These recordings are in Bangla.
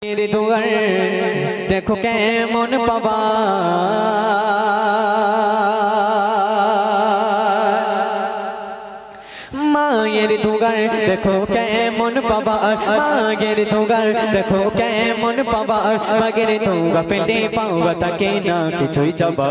দুয়ার দেখো কেমন পাবা মায়ের দুগার দেখো কেমন পাবা মায়ের দুগার দেখো কেমন পাবা মায়ের দুগা পেলে পাওয়া তাকে না কিছুই চাবা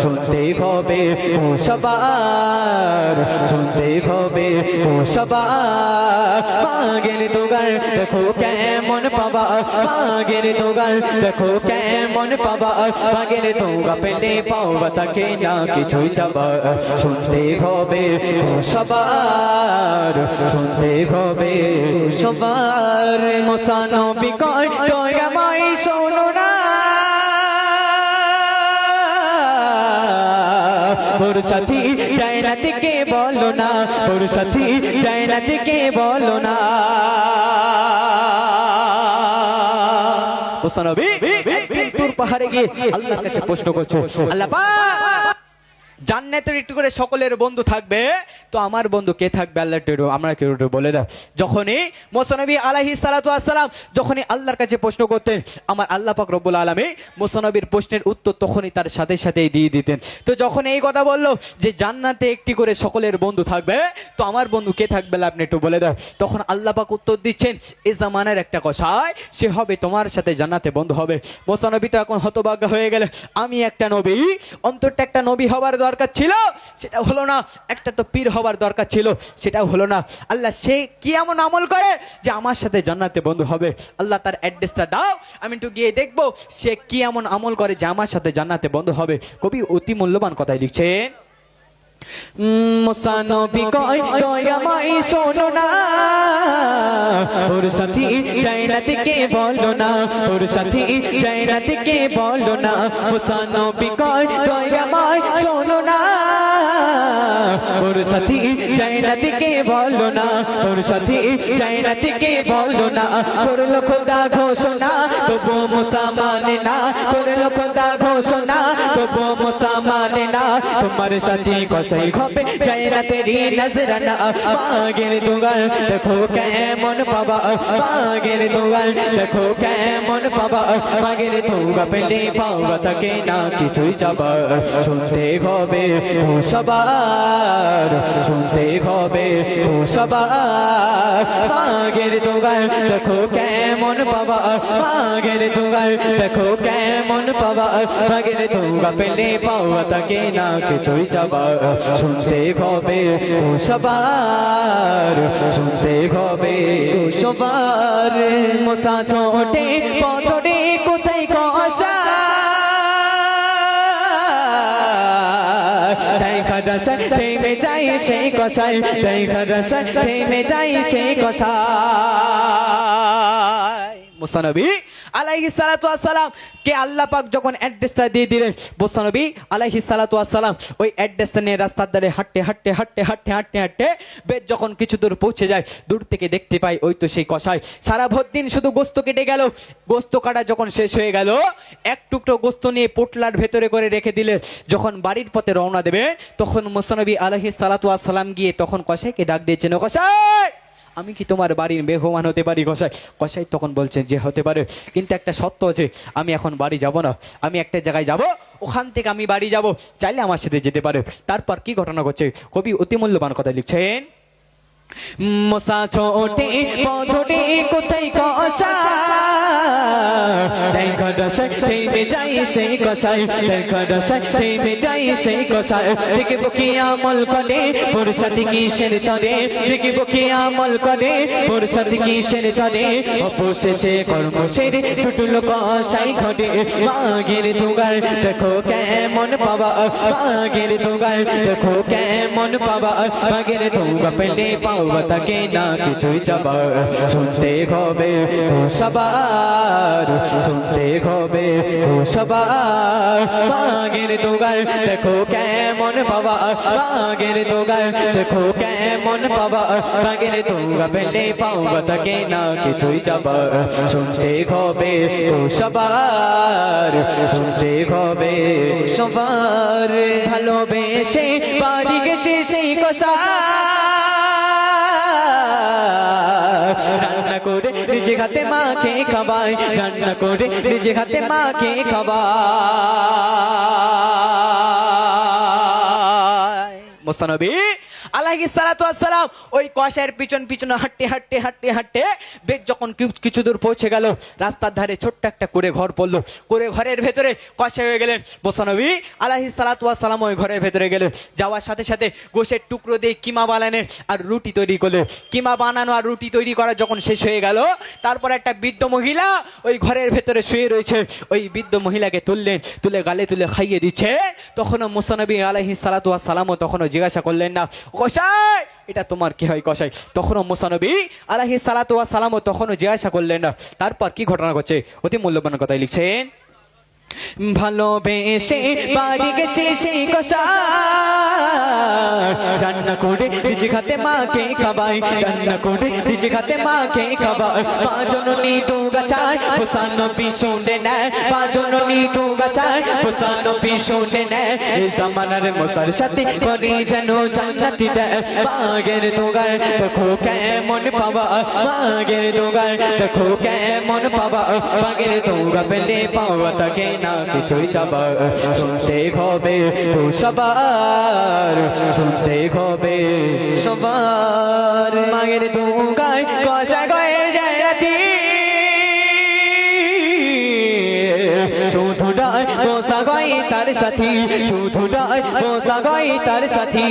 শুনতে হবে ও সবার শুনতে হবে ও সবার মায়ের দুগার দেখো কেমন পাবা মায়ের দুগার দেখো কেমন পাবা মায়ের দুগা পেলে পাওয়া তাকে না কিছুই চাবা শুনতে হবে ও সবার শুনতে হবে সবার মুসা নবী কয় তোরা মাই শোনো না ওর সাথী জান্নাত কে বলো না ওর সাথী জান্নাত কে বলো না মুসা নবী একদিন তুর পাহাড়ে গিয়ে আল্লাহর কাছে প্রশ্ন করছো আল্লাহ পাক জান্নাতের একটু করে সকলের বন্ধু থাকবে তো আমার বন্ধু কে থাকবে আল্লাহ একটু আমরা কেউ একটু বলে দাও যখনই মুসা নবী আলাইহিস সালাতু ওয়াস সালাম যখনই আল্লাহর কাছে প্রশ্ন করতেন আমার আল্লাহ পাক রব্বুল আলামিন মুসা নবীর প্রশ্নের উত্তর তখনই তার সাথে সাথেই দিয়ে দিতেন তো যখন এই কথা বললো যে জান্নাতে একটি করে সকলের বন্ধু থাকবে তো আমার বন্ধু কে থাকবে আপনি একটু বলে দাও তখন আল্লাহ পাক উত্তর দিচ্ছেন এই জামানার একটা কসাই সে হবে তোমার সাথে জান্নাতে বন্ধু হবে মুসা নবী তো এখন হতভাগ্য হয়ে গেল আমি একটা নবী অন্তরটা একটা নবী হবার দরকার ছিল সেটা হলো না একটা তো পীর হবার দরকার ছিল সেটাও হলো না আল্লাহ সে কি এমন আমল করে যে আমার সাথে জান্নাতে বন্ধু হবে আল্লাহ তার অ্যাড্রেসটা দাও আমি একটু গিয়ে দেখবো সে কি এমন আমল করে যে আমার সাথে জান্নাতে বন্ধু হবে কবি অতি মূল্যবান কথাই লিখছেন মুসা নবী কয় তোরা মাই শোনো না ওর সাথী জান্নাত কে বলো না ওর সাথী জান্নাত কে বলো না মুসা নবী কয় তোরা মাই শোনো না ওর সাথী জান্নাত কে বলো না ওর সাথী জান্নাত কে বলো না করলো খোদা ঘোষণা তবু মুসা মানে না করলো খোদা ঘোষণা তবু মুসা মানে না তোমার সাথী কসাই হবে জান্নাতেরই নজরানা মাগের দুগাল দেখো কেমন পাবা মাগের দুগাল দেখো কেমন পাবা মাগের দুগা পেলে পাওয়া তাকে না কিছুই চাবা শুনতে হবে ও সবার শুনতে হবে ও সবার মাগের দুগাল দেখো কেমন পাবা মাগের দুগাল দেখো কেমন পাবা মাগের দুগা পেলে পাওয়া তাকে না কিছুই চাবা শুনতে হবে ও সবার শুনতে হবে ও সবার মুসা ছোটে পথরে কোথায় কষা দেখা রসা থেমে যাই সেই কষাই দেখা রসা থেমে যাই সেই কষাই মুসা নবী আলাইহিস সালাতু ওয়াস সালাম কে আল্লাহ পাক যখন অ্যাড্রেসটা দিয়ে দিলেন মুসা নবী আলাইহিস সালাতু ওয়াস সালাম ওই অ্যাড্রেসটা নিয়ে রাস্তার ধারে হাঁটতে হাঁটতে হাঁটতে হাঁটতে হাঁটতে হাঁটতে বেশ যখন কিছু দূর পৌঁছে যায় দূর থেকে দেখতে পাই ওই তো সেই কসাই সারা ভোর দিন শুধু গোস্ত কেটে গেল গোস্ত কাটা যখন শেষ হয়ে গেল এক টুকরো গোস্ত নিয়ে পোটলার ভেতরে করে রেখে দিলে যখন বাড়ির পথে রওনা দেবে তখন মুসা নবী আলাইহিস সালাতু ওয়াস সালাম গিয়ে তখন কসাইকে ডাক দিয়েছেন ও কসাই আমি কি তোমার বাড়ির মেহমান হতে পারি কসাই কসাই তখন বলছেন যে হতে পারে কিন্তু একটা সত্য আছে আমি এখন বাড়ি যাব না আমি একটা জায়গায় যাব ওখান থেকে আমি বাড়ি যাব চাইলে আমার সাথে যেতে পারে তারপর কি ঘটনা ঘটছে কবি অতি মূল্যবান কথা লিখছেন মুসা ছোটে পথরে কোথায় কষা দেখা রসা থেমে যাই সেই কষাই দেখা রসা থেমে যাই সেই কষাই দেখবো কি আমল করে ওর সাথে কিসের তরে দেখবো কি আমল করে ওর সাথে কিসের তরে অবশেষে কর্ম সেরে ছুটলো কষাই ঘটে মাগের দুগাল দেখো কেমন পাবা মাগের দুগাল দেখো কেমন পাবা মাগের দুগা পেলে পাওয়া তাকে না কিছুই চাবা শুনতে হবে ও সবার শুনতে হবে ও সবার মাগের দুগাল দেখো কেমন পাবা মাগের দুগাল দেখো কেমন পাবা মাগের দুগা পেলে পাওয়া তাকে না কিছুই চাবা শুনতে হবে ও সবার শুনতে হবে সবার ভালোবেসে বাড়ি গেছে সেই কষা রান্না করে নিজে হাতে মাকে খাওয়ায়, রান্না করে নিজে হাতে মাকে খাওয়ায়। মুসানবী আলাইহিস সালাতু ওয়াস সালাম ওই কষায়ের পিছন পিছন হাঁটতে হাঁটতে হাঁটতে হাঁটতে বেশ যখন কিছু দূর পৌঁছে গেল, রাস্তার ধারে ছোট্ট একটা করে ঘর পড়লো। করে ঘরের ভেতরে কষায় হয়ে গেলেন। মুসানবী আলাইহিস সালাতু ওয়াস সালাম ওই ঘরের ভেতরে গেলেন। যাওয়ার সাথে সাথে গোশের টুকরো দিয়ে কিমা বানালেন আর রুটি তৈরি করলেন। কিমা বানানো আর রুটি তৈরি করা যখন শেষ হয়ে গেল, তারপর একটা বৃদ্ধ মহিলা ওই ঘরের ভেতরে শুয়ে রয়েছে। ওই বৃদ্ধ মহিলাকে তুললেন, তুলে গালে তুলে খাইয়ে দিচ্ছে। তখনও মুসানবী আলাইহিস সালাতু ওয়াস সালামও তখনও জিজ্ঞাসা করলেন না, কসাই এটা তোমার কি হয় কসাই? তখনও মুসানবী আলাইহিস সালাতু ওয়াস সালামও তখনও জিজ্ঞাসা করলেন না। তারপর কি ঘটনা ঘটছে অতি মূল্যবান কথাই লিখছেন। ভালোবেসে বাড়ি গেছে সেই কসাই, রান্না করে নিজে হাতে মাকে খাওয়ায়, রান্না করে নিজে হাতে মাকে খাওয়ায়। মা জননী দুগা চায় মুসানবী শুনে নেয়, মা জননী দুগা চায় মুসানবী শুনে নেয়। এই জামানার মুসার সাথে করে যেন জান্নাতি দেয়। মাগের দুগায় দেখো কেমন পাওয়া, মাগের দুগায় দেখো কেমন পাওয়া। মাগের দুগা পেলে পাওয়া তাকে না কিছুই চাবা। শুনতে হবে সবার, শুনতে হবে সবার। মাগের দুগায় কষা গয়ের জায়গাতি, শুধু ডায় বসা গই তার সাথী, শুধু ডায় বসা গই তার সাথী।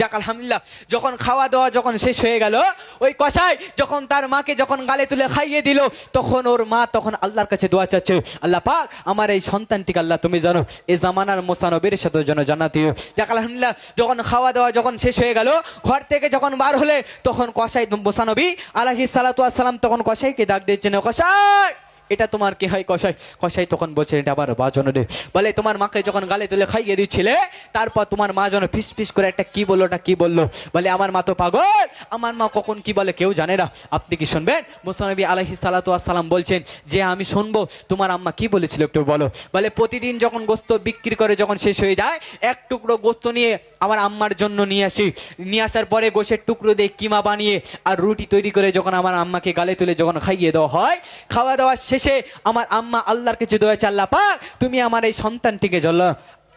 যাক আলহামদুলিল্লাহ, যখন খাওয়া দাওয়া যখন শেষ হয়ে গেল, ওই কসাই যখন তার মাকে যখন গালে তুলে খাইয়ে দিল, তখন ওর মা তখন আল্লাহর কাছে দোয়া চাচ্ছে, আল্লাহ পাক আমার এই সন্তানটিকে আল্লাহ তুমি জানো এই জামানার মুসানবীর সাথে যেন জান্নাতি। যাক আলহামদুলিল্লাহ, যখন খাওয়া দাওয়া যখন শেষ হয়ে গেল, ঘর থেকে যখন বার হলে, তখন কসাই মুসানবী আলাইহিস সালাতু ওয়াস সালাম তখন কসাইকে ডাক দিয়েছেন, কসাই এটা তোমার কি হয় কসাই? কসাই তখন বলছেন, এটা আবার বাজন রে। বলে তোমার মাকে যখন গালে তুলে খাইয়ে দিচ্ছিলে, তারপর তোমার মা যেন ফিস ফিস করে একটা কি বললো, ওটা কি বললো? বলে আমার মা তো পাগল, আমার মা কখন কি বলে কেউ জানে না। আপনি কি শুনবেন? মুসানবী আলাইহিস সালাতু ওয়াস সালাম বলছেন যে আমি শুনবো, তোমার আম্মা কি বলেছিল একটু বলো। বলে প্রতিদিন যখন গোস্ত বিক্রি করে যখন শেষ হয়ে যায়, এক টুকরো গোস্ত নিয়ে আমার আম্মার জন্য নিয়ে আসি, নিয়ে আসার পরে গোশের টুকরো দিয়ে কিমা বানিয়ে আর রুটি তৈরি করে যখন আমার আম্মাকে গালে তুলে যখন খাইয়ে দেওয়া হয়, খাওয়া দাওয়া শেষে আমার আম্মা আল্লাহর কাছে দোয়া চায়, আল্লাহ পাক তুমি আমার এই সন্তানটিকে জ্বলা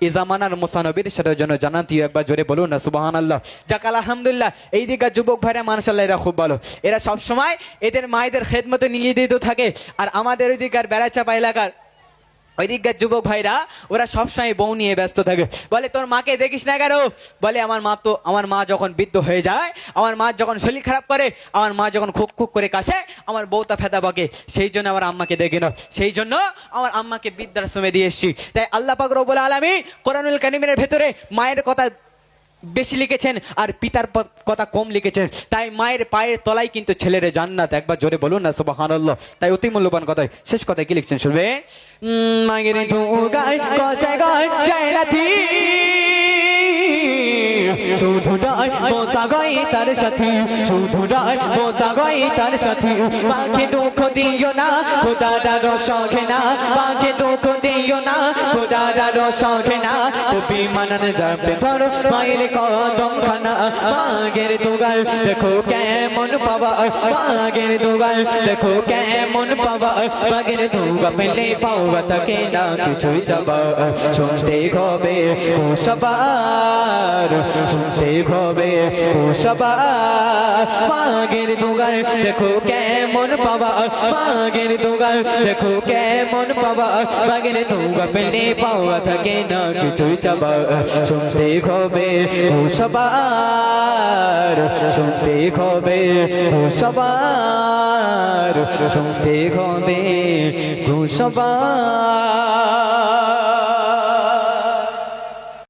এই জামানার মুসানবীর সাথে জন্য জানাতি। একবার জোরে বলুন না সুবহানাল্লাহ। যাক আলহামদুলিল্লাহ, এই দিকে যুবক ভাইরা মাশাআল্লাহ এরা খুব ভালো, এরা সব সময় এদের মায়েদের খেদমতে নিয়োজিত থাকে। আর আমাদের ওই দিকের বেড়াচাপা এলাকার ওই দিককার যুবক ভাইরা ওরা সবসময় বউ নিয়ে ব্যস্ত থাকে। বলে তোর মাকে দেখিস না কেন? বলে আমার মা যখন বৃদ্ধ হয়ে যায়, আমার মা যখন শরীর খারাপ করে, আমার মা যখন খুব খুব করে কাশে, আমার বউটা ফেদা বকে, সেই জন্য আমার আম্মাকে দেখি না, সেই জন্য আমার আম্মাকে বৃদ্ধাশ্রমে দিয়ে এসেছি। তাই আল্লাহ পাক রব্বুল আলামিন কোরআনুল কারীমের ভেতরে মায়ের কথা বেশি লিখেছেন আর পিতার কথা কম লিখেছেন। তাই মায়ের পায়ের তলায় কিন্তু ছেলের জান্নাত। একবার জোরে বলুন না সুবহানাল্লাহ। তাই অতি মূল্যবান কথাই শেষ কথায় কি লিখছেন শুনবে। মাগের দুগায় কষায় গয় জান্নাতি, শুধু ডায় বসা গই তার সাথী, শুধু ডায় বসা গই তার সাথী। মাকে দুঃখ দিও না খোদার শখে না, মাকে দুঃখ দিও না খোদার শখে না। কবি মানন যাবে ধরো মায়ের কদম খানা। মাগের দুগায় দেখো কেমন পাওয়া, মাগের দুগায় দেখো কেমন পাওয়া। মাগের দুগা পেলে পাওয়া থাকে না কিছুই যাবা। শুনতে হবে ও সবার, শুনতে হবে ও সবার। মাগের দুগায় দেখো কেমন পাওয়া, মাগের দুগায় দেখো কেমন পাওয়া। মাগের দুগা পেলে পাওয়া থাকে না কিছুই যাবা। শুনতে হবে ও সবার, শুনতে হবে ও সবার, শুনতে হবে ও সবার।